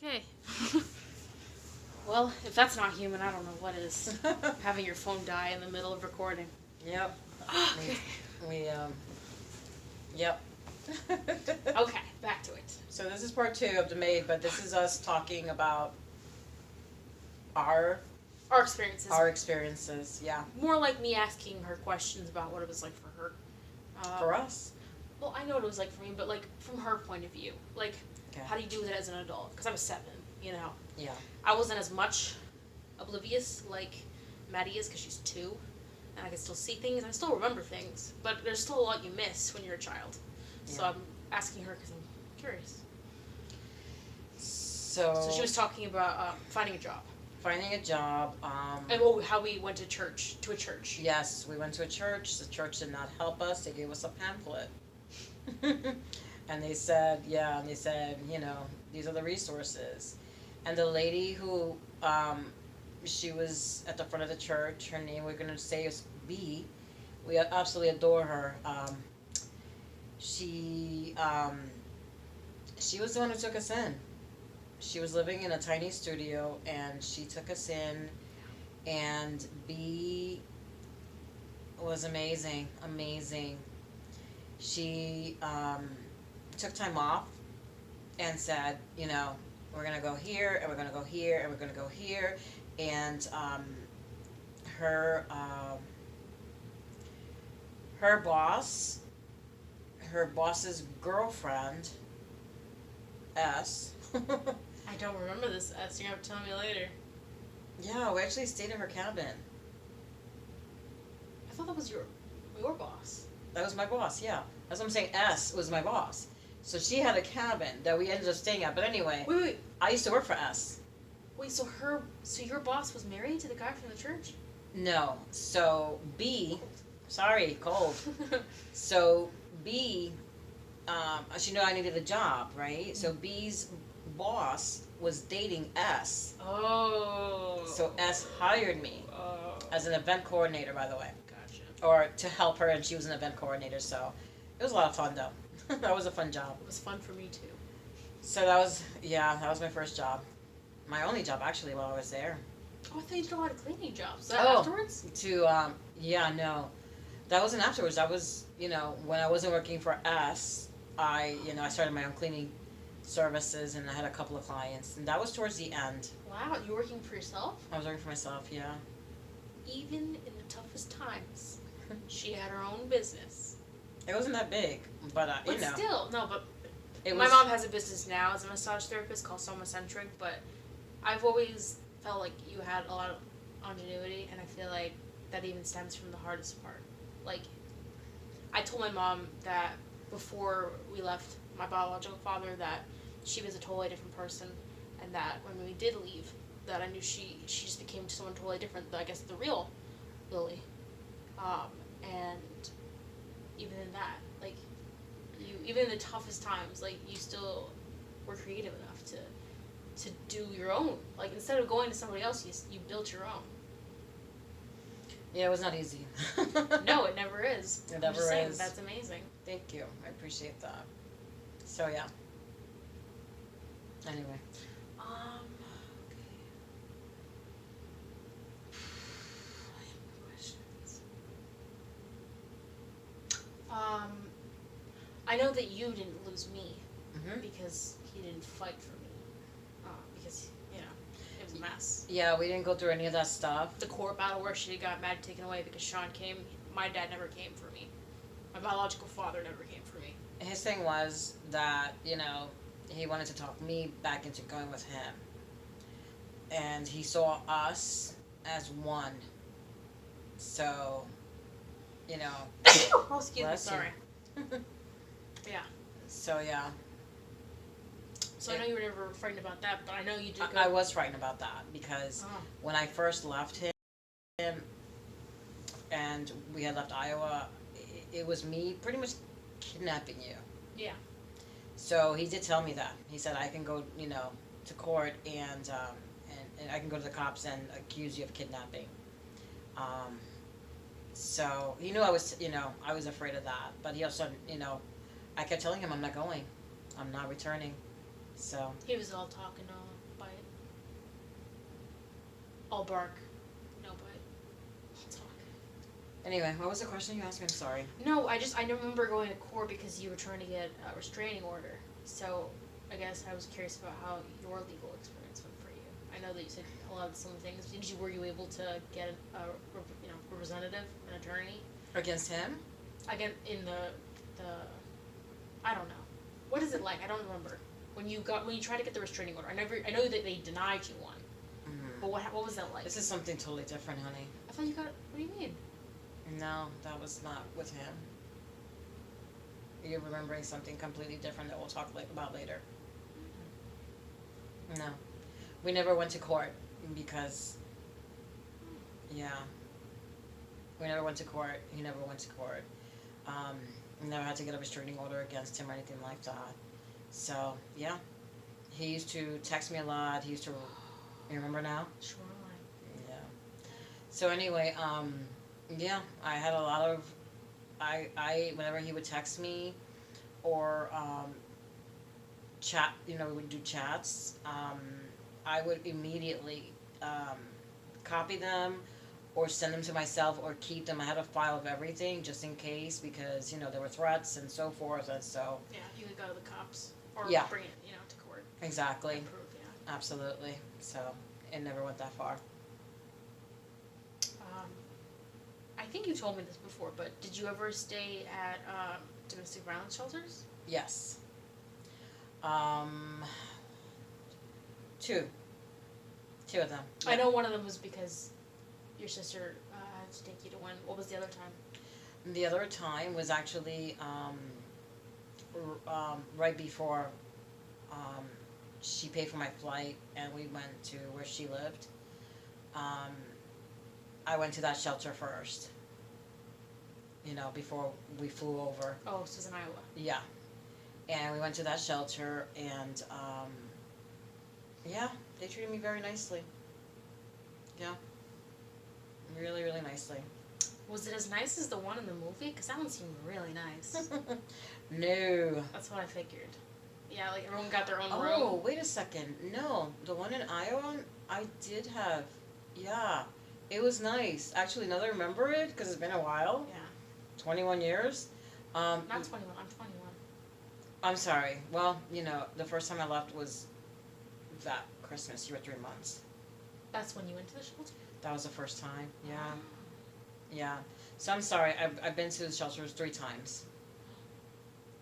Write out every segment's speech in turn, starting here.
Okay. Well, if that's not human, I don't know what is. Having your phone die in the middle of recording. Yep. Okay. We yep. Okay, back to it. So this is part 2 of the MAID, but this is us talking about our Our experiences. our experiences. Yeah, More like me asking her questions about what it was like for her. for us. Well, I know what it was like for me, but like from her point of view. Like, Okay. how do you do with it as an adult? Because I was 7, you know. Yeah. I wasn't as much oblivious like Maddie is because she's 2. And I can still see things, and I still remember things. But there's still a lot you miss when you're a child. So Yeah. I'm asking her because I'm curious. So So she was talking about finding a job. finding a job. And how we went to a church. Yes, we went to a church. The church did not help us. They gave us a pamphlet. And they said, these are the resources. And the lady who, she was at the front of the church, her name we're going to say is B. We absolutely adore her. She, she was the one who took us in. She was living in a tiny studio, and she took us in, and B was amazing. She took time off and said, we're going to go here, and we're going to go here, and we're going to go here. And her her boss's girlfriend, S. I don't remember this. You're going to have to tell me later. Yeah, we actually stayed in her cabin. I thought that was your boss. That was my boss, yeah. That's what I'm saying. S was my boss. So she had a cabin that we ended up staying at. But anyway, Wait. I used to work for S. Wait, so your boss was married to the guy from the church? No. So B, sorry, cold. So B, she knew I needed a job, right? So B's boss was dating S. Oh. So S hired me Oh. as an event coordinator, by the way. Gotcha. Or to help her, and she was an event coordinator, so it was a lot of fun, though. That was a fun job. It was fun for me, too. So that was my first job. My only job, actually, while I was there. Oh, I thought you did a lot of cleaning jobs. Is that Oh. afterwards? No. That wasn't afterwards. That was, when I wasn't working for S, I started my own cleaning services, and I had a couple of clients, and that was towards the end. Wow, you're working for yourself? I was working for myself, yeah. Even in the toughest times, she had her own business. It wasn't that big, but, But still, no, but it my was, mom has a business now as a massage therapist called Somacentric, but I've always felt like you had a lot of ingenuity, and I feel like that even stems from the hardest part. Like, I told my mom that before we left my biological father that she was a totally different person, and that when we did leave, that I knew she just became someone totally different, I guess the real Lily. And even in that, like, even in the toughest times, like, you still were creative enough to do your own. Like, instead of going to somebody else, you built your own. Yeah, it was not easy. No, it never is. It I'm never just saying, is. that's amazing. Thank you. I appreciate that. So, yeah. Anyway. Okay. I have more questions. I know that you didn't lose me Mm-hmm. because he didn't fight for me. Because, it was a mess. Yeah, we didn't go through any of that stuff. The court battle where she got Maddie taken away because Sean came, my dad never came for me. My biological father never came for me. His thing was that, he wanted to talk me back into going with him. And he saw us as one. So, Oh, excuse me, Bless you. sorry. Yeah. So, yeah. So I know you were never frightened about that, but I know you did go. I was frightened about that because Oh. when I first left him and we had left Iowa, it was me pretty much kidnapping you. Yeah. So he did tell me that. He said I can go, to court and I can go to the cops and accuse you of kidnapping. So he knew I was, I was afraid of that. But he also, I kept telling him I'm not going. I'm not returning. So He was all talk and no bite. All bark, no bite. All talk. anyway, what was the question you asked me? I'm sorry. No, I remember going to court because you were trying to get a restraining order. So I guess I was curious about how your legal experience went for you. I know that you said a lot of some things. Were you able to get a representative, an attorney? Against him? Again, in the I don't know. What is it like? I don't remember. When you tried to get the restraining order, I know that they denied you one. Mm-hmm. But what was that like? This is something totally different, honey. I thought you got. What do you mean? No, that was not with him. You're remembering something completely different that we'll talk about later. No, we never went to court because, yeah, we never went to court. He never went to court. We never had to get a restraining order against him or anything like that. So yeah, he used to text me a lot. He used to. You remember now? Sure. Yeah. So anyway, yeah, I had a lot of, whenever he would text me, or chat, we would do chats. I would immediately copy them, or send them to myself, or keep them. I had a file of everything just in case, because there were threats and so forth, and so. Yeah, you could go to the cops or Yeah. bring it, to court. Exactly. And prove, yeah. Absolutely. So it never went that far. I think you told me this before, but did you ever stay at domestic violence shelters? Yes. Two of them. Yeah. I know one of them was because your sister had to take you to one. What was the other time? The other time was actually right before she paid for my flight and we went to where she lived. I went to that shelter first, before we flew over. Oh, this was in Iowa. Yeah. And we went to that shelter and, yeah, they treated me very nicely. Yeah. Really, really nicely. Was it as nice as the one in the movie? Because that one seemed really nice. No. That's what I figured. Yeah, like everyone got their own room. Oh, wait a second. No, the one in Iowa, I did have, yeah. It was nice. Actually, now that I remember it, because it's been a while. Yeah. 21 years. Not 21, I'm 21. I'm sorry. Well, the first time I left was that Christmas. You were 3 months. That's when you went to the shelter? That was the first time. Yeah. Yeah. So I'm sorry. I've been to the shelters 3 times.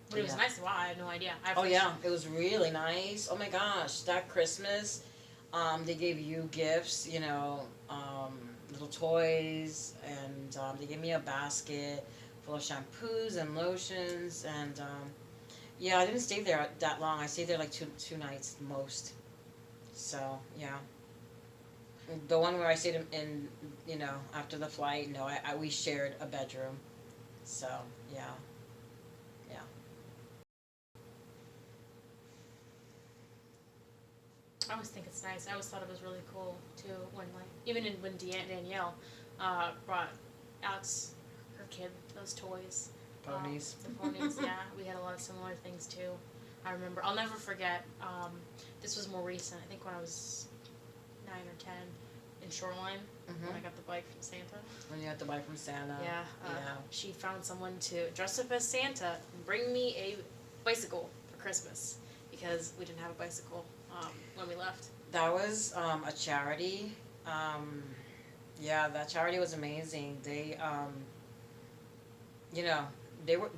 But it was nice. Wow, I had no idea. Oh yeah, it was really nice. Oh my gosh, that Christmas, they gave you gifts, little toys, and they gave me a basket full of shampoos and lotions, and yeah, I didn't stay there that long. I stayed there like two nights most. So yeah, the one where I stayed in after the flight, no, we shared a bedroom. So yeah. I always think it's nice. I always thought it was really cool too when when Danielle brought out her kid those toys. Ponies. The ponies, yeah. We had a lot of similar things too. I remember. I'll never forget. This was more recent. I think when I was 9 or 10 in Shoreline when I got the bike from Santa. When you had the bike from Santa. Yeah. Yeah. She found someone to dress up as Santa and bring me a bicycle for Christmas because we didn't have a bicycle when we left. That was a charity. Yeah, that charity was amazing. They,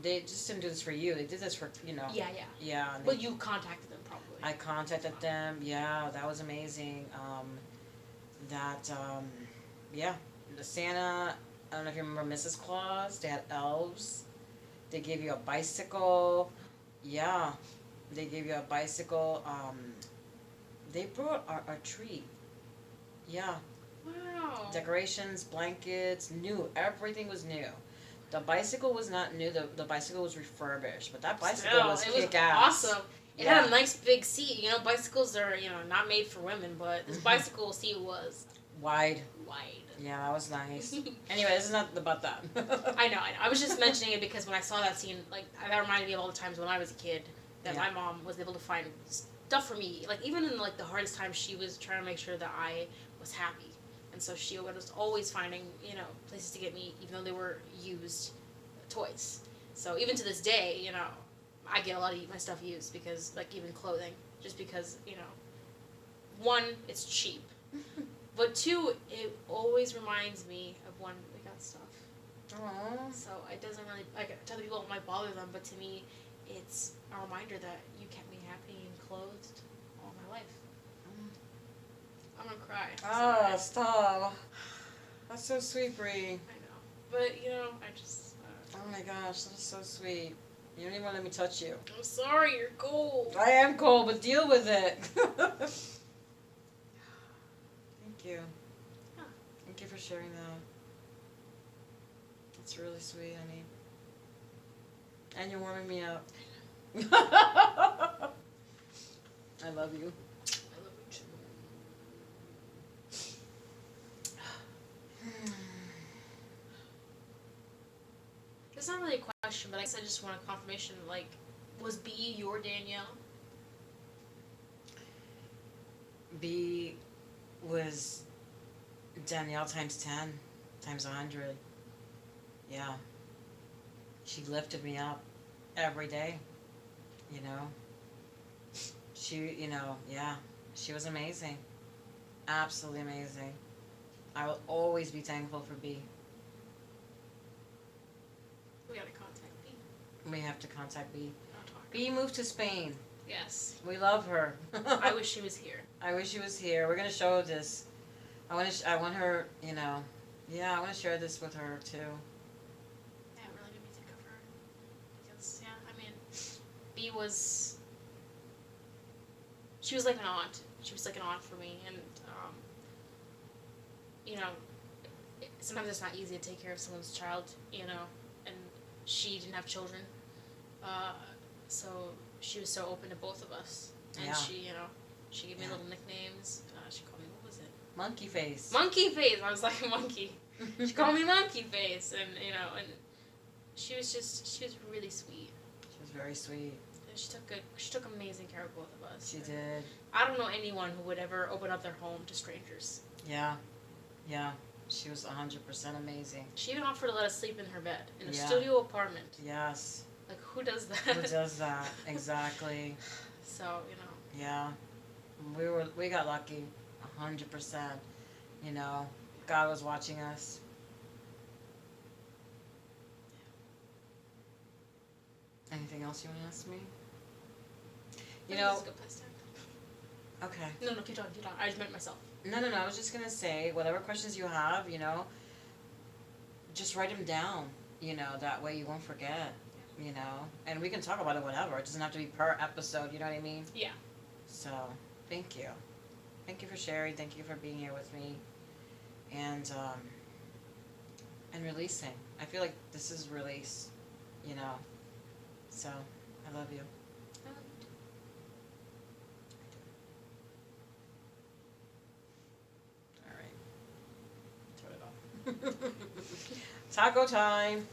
they just didn't do this for you. They did this for, Yeah. Yeah. Well, you contacted them probably. I contacted them. Yeah, that was amazing. Yeah, the Santa. I don't know if you remember Mrs. Claus. They had elves. They gave you a bicycle. Yeah, they gave you a bicycle. They brought a tree. Yeah. Wow. Decorations, blankets, new. Everything was new. The bicycle was not new. The bicycle was refurbished, but that bicycle was kick-ass. Awesome. It had a nice big seat. Bicycles are, not made for women, but this bicycle seat was wide. Yeah, that was nice. Anyway, this is not about that. I know. I was just mentioning it because when I saw that scene, that reminded me of all the times when I was a kid that my mom was able to find tough for me. Like even in like the hardest time, she was trying to make sure that I was happy, and so she was always finding places to get me, even though they were used toys. So even to this day, I get a lot of my stuff used because like even clothing, just because one, it's cheap, but two, it always reminds me of when we got stuff. Aww. So it doesn't really, like, to other people it might bother them, but to me, it's a reminder that you kept me happy and clothed all my life. I'm gonna cry. Oh, stop. That's so sweet, Bree. I know. But, I just... Oh my gosh, that's so sweet. You don't even want to let me touch you. I'm sorry, you're cold. I am cold, but deal with it. Thank you. Huh. Thank you for sharing that. That's really sweet, honey. And you're warming me up. I love you. I love you too. It's not really a question, but I guess I just want a confirmation, like, was B your Danielle? B was Danielle times 10, times 100. Yeah. She lifted me up every day, She, yeah, she was amazing. Absolutely amazing. I will always be thankful for B. We gotta contact B. We have to contact B. I'll talk. B moved to Spain. Yes. We love her. I wish she was here. I wish she was here. We're gonna show this. I want her. Yeah, I want to share this with her too. Yeah, it really made me think of her. Because, yeah, I mean, B was... She was like an aunt. She was like an aunt for me. And, sometimes it's not easy to take care of someone's child, and she didn't have children. So she was so open to both of us. And Yeah. she gave me little nicknames. She called me, what was it? Monkey face. Monkey face! I was like a monkey. She called me monkey face. And, and she was really sweet. She was very sweet. And she took amazing care of both of us. She did. I don't know anyone who would ever open up their home to strangers. Yeah. Yeah. She was 100% amazing. She even offered to let us sleep in her bed in a Yeah. studio apartment. Yes. Like, who does that? Who does that? Exactly. So, Yeah. We got lucky. 100%. God was watching us. Anything else you want to ask me? This is a good place to end. Okay. No, keep talking. I just meant myself. No. I was just going to say, whatever questions you have, just write them down. That way you won't forget. And we can talk about it whatever. It doesn't have to be per episode, you know what I mean? Yeah. So, thank you. Thank you for sharing. Thank you for being here with me. And releasing. I feel like this is release, So, I love you. All right. Turn it off. Taco time.